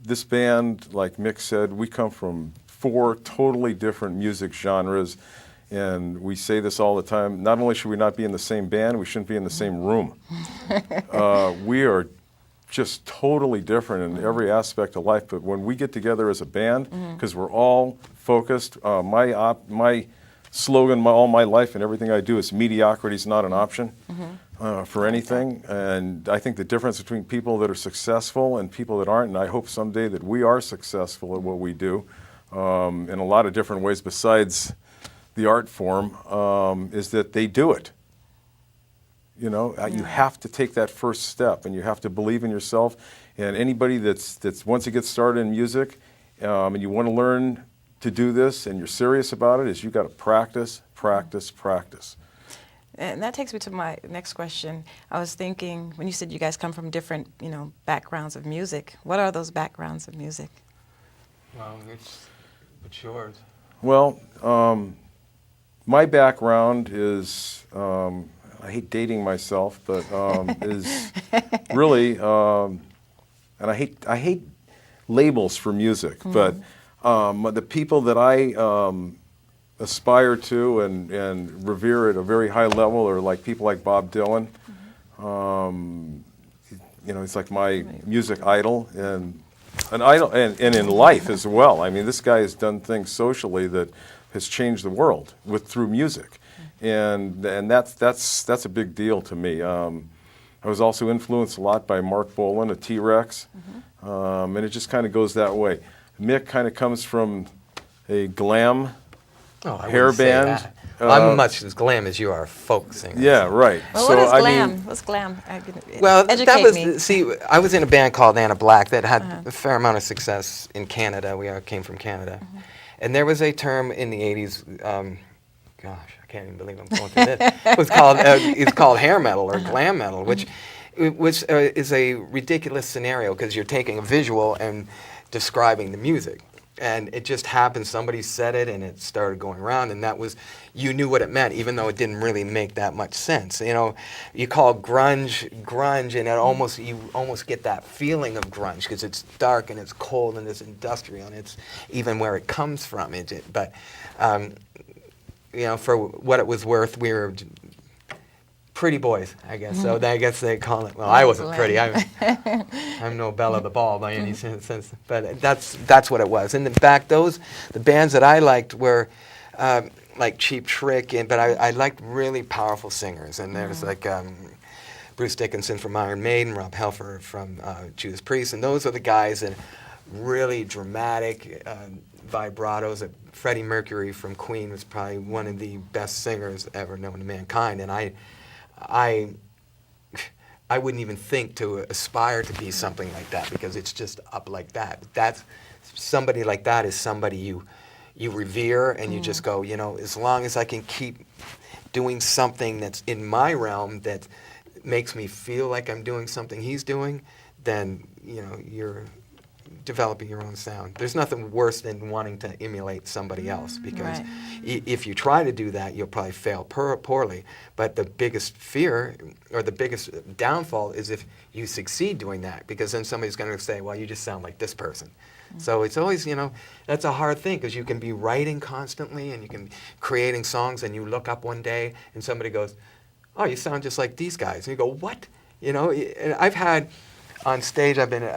This band, like Mick said, we come from 4 totally different music genres, and we say this all the time. Not only should we not be in the same band, we shouldn't be in the same room. We are just totally different in every aspect of life, but when we get together as a band, because we're all focused, my slogan all my life and everything I do is mediocrity is not an option for anything. And I think the difference between people that are successful and people that aren't, and I hope someday that we are successful at what we do in a lot of different ways besides the art form, is that they do it. You know, you have to take that first step, and you have to believe in yourself. And anybody that's once you get started in music, and you want to learn to do this, and you're serious about it, is you got to practice, practice, practice. And that takes me to my next question. I was thinking, when you said you guys come from different, backgrounds of music, what are those backgrounds of music? Well, it's yours. Well, my background is, I hate dating myself, but is really, and I hate labels for music, but the people that I aspire to and revere at a very high level are like people like Bob Dylan. He's like my music idol and an idol, and in life as well. I mean, this guy has done things socially that has changed the world through music, and that's a big deal to me. I was also influenced a lot by Mark Bolan, a T-Rex, and it just kind of goes that way. Mick kind of comes from a glam hair band. I'm much as glam as you are, folk singer. Yeah, right. Well, what is glam? What's glam? Well, educate me. See, I was in a band called Anna Black that had a fair amount of success in Canada. We came from Canada. And there was a term in the 80s, gosh, I can't even believe I'm going through this. It's called hair metal or glam metal, which is a ridiculous scenario because you're taking a visual and describing the music. And it just happened, somebody said it and it started going around, and you knew what it meant, even though it didn't really make that much sense. You call grunge, and you almost get that feeling of grunge because it's dark and it's cold and it's industrial and it's even where it comes from. But, for what it was worth, we were pretty boys, I guess. So I guess they call it. Well, I wasn't pretty. I'm no Bella the Ball by any sense. But that's what it was. And in fact, the bands that I liked were like Cheap Trick, but I liked really powerful singers. And there's like Bruce Dickinson from Iron Maiden, Rob Halford from Judas Priest, and those are the guys that really dramatic vibratos. Freddie Mercury from Queen was probably one of the best singers ever known to mankind, and I wouldn't even think to aspire to be something like that because it's just up like that. That's somebody like that is somebody you revere and you just go, as long as I can keep doing something that's in my realm that makes me feel like I'm doing something he's doing, then you're developing your own sound. There's nothing worse than wanting to emulate somebody else because if you try to do that, you'll probably fail poorly. But the biggest fear or the biggest downfall is if you succeed doing that, because then somebody's going to say, well, you just sound like this person. So it's always, that's a hard thing because you can be writing constantly and you can be creating songs and you look up one day and somebody goes, oh, you sound just like these guys. And you go, what? And I've had on stage, I've been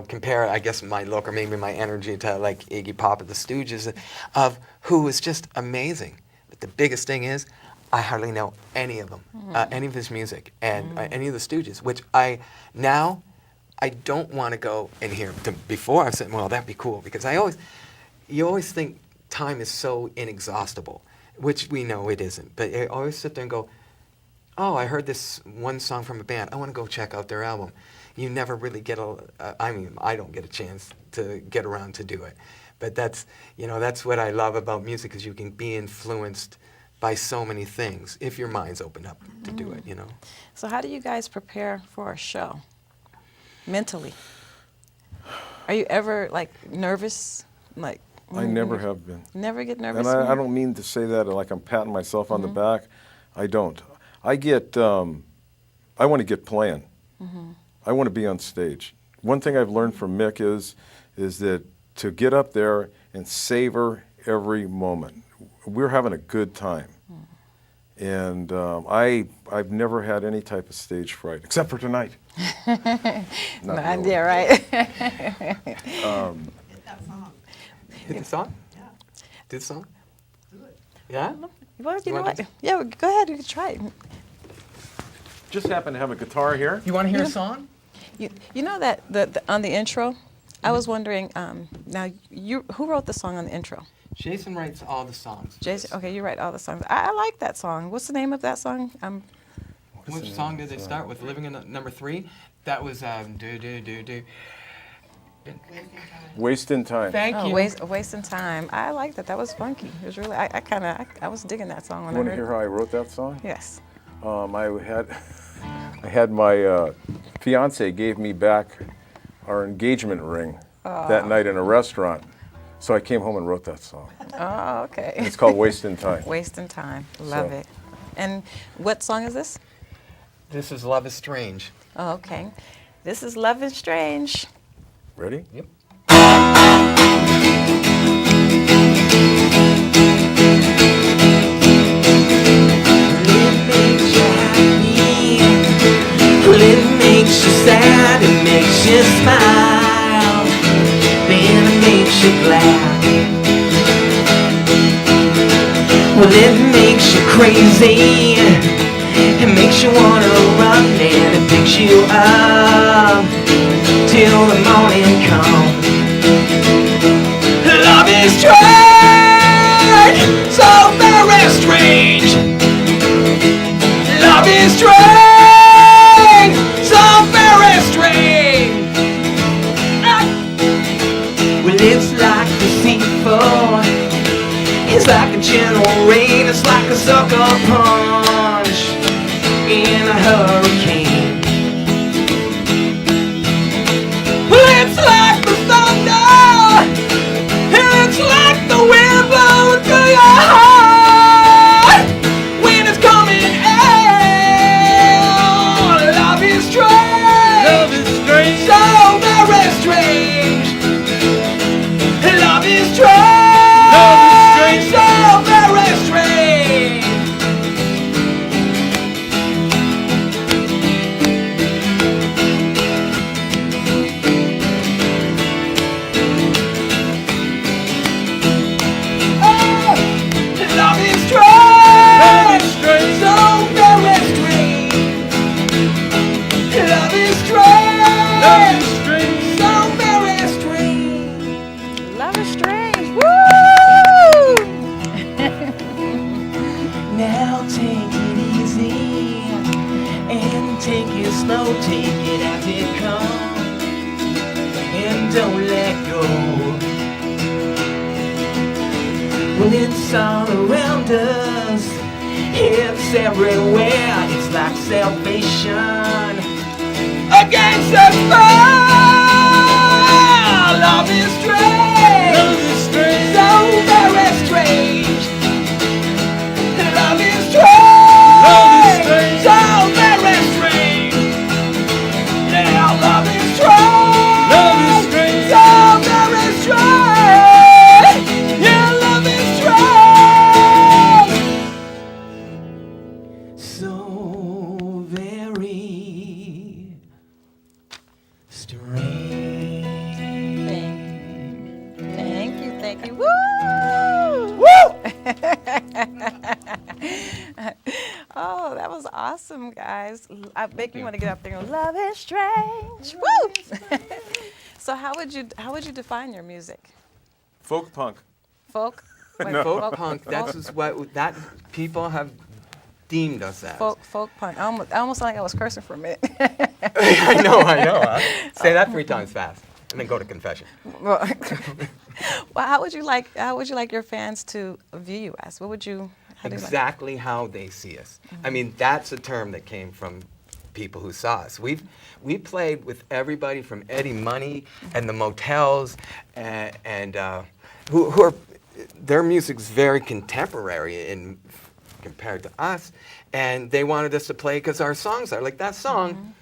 compare, I guess, my look or maybe my energy to like Iggy Pop of the Stooges, of who is just amazing. But the biggest thing is, I hardly know any of them, any of his music, and any of the Stooges, which I don't want to go and hear. Before I said, well, that'd be cool, because you always think time is so inexhaustible, which we know it isn't. But I always sit there and go, oh, I heard this one song from a band. I want to go check out their album. You never really get I don't get a chance to get around to do it. But that's what I love about music, is you can be influenced by so many things if your mind's opened up to do it, So how do you guys prepare for a show mentally? Are you ever nervous? I never have been. Never get nervous? And I don't mean to say that like I'm patting myself on the back. I don't. I want to get playing. I want to be on stage. One thing I've learned from Mick is that to get up there and savor every moment. We're having a good time. And I've never had any type of stage fright, except for tonight. Not really. Yeah, right. Hit the song? Yeah. Do the song? Do it. Yeah? Well, you know want what? to- Yeah, go ahead. You can try it. Just happen to have a guitar here. You want to hear a song? You know that on the intro, I was wondering. Now, who wrote the song on the intro? Jason writes all the songs. Jason. Okay, you write all the songs. I like that song. What's the name of that song? Which song did they start with? Living in number 3? That was do do do do. Wasting time. Thank you. Wasting Time. I like that. That was funky. It was really. I was digging that song when You I want to heard hear it. how I wrote that song? Yes. I had my fiance gave me back our engagement ring that night in a restaurant. So I came home and wrote that song. Oh, okay. And it's called Wasting Time. Wasting Time. Love So- it. And what song is this? This is Love is Strange. Oh, okay. This is Love is Strange. Ready? Yep. It makes you happy, well it makes you sad, it makes you smile, then it makes you glad. Well it makes you crazy, it makes you wanna run and it picks you up till the morning comes. Love is strange, so very strange. Love is strange, so very strange. Well, it's like deceitful, it's like a gentle rain, it's like a sucker punch in a hurricane. Well, it's like the thunder, it's like the wind blowing through your heart when it's coming in. Love is strange, so very strange. Love is strange, so very strange. Love is strange, so very strange. Love is strange, so very strange. Love is Strange. Woo! Now take it easy and take it slow, take it as it comes and don't let go. Well, it's all around us, it's everywhere, it's like salvation against us all. Love is strange, so very strange. Love is strange, so very strange. Yeah, love is strange, so very strange. Yeah, love is strange, so very strange. Thank you. Woo! Oh, that was awesome, guys. I make me want to get up there and go, love is strange. Woo! So how would you define your music? Folk punk. Folk? Wait, Folk punk, that's just what that people have deemed us as. Folk punk. I almost sound like I was cursing for a minute. I know. Huh? Say that 3 times fast, and then go to confession. Well, how would you like your fans to view you as? What would you? How do you like? Exactly how they see us. I mean, that's a term that came from people who saw us. We played with everybody from Eddie Money and the Motels, and who are their music's very contemporary compared to us, and they wanted us to play because our songs are like that song.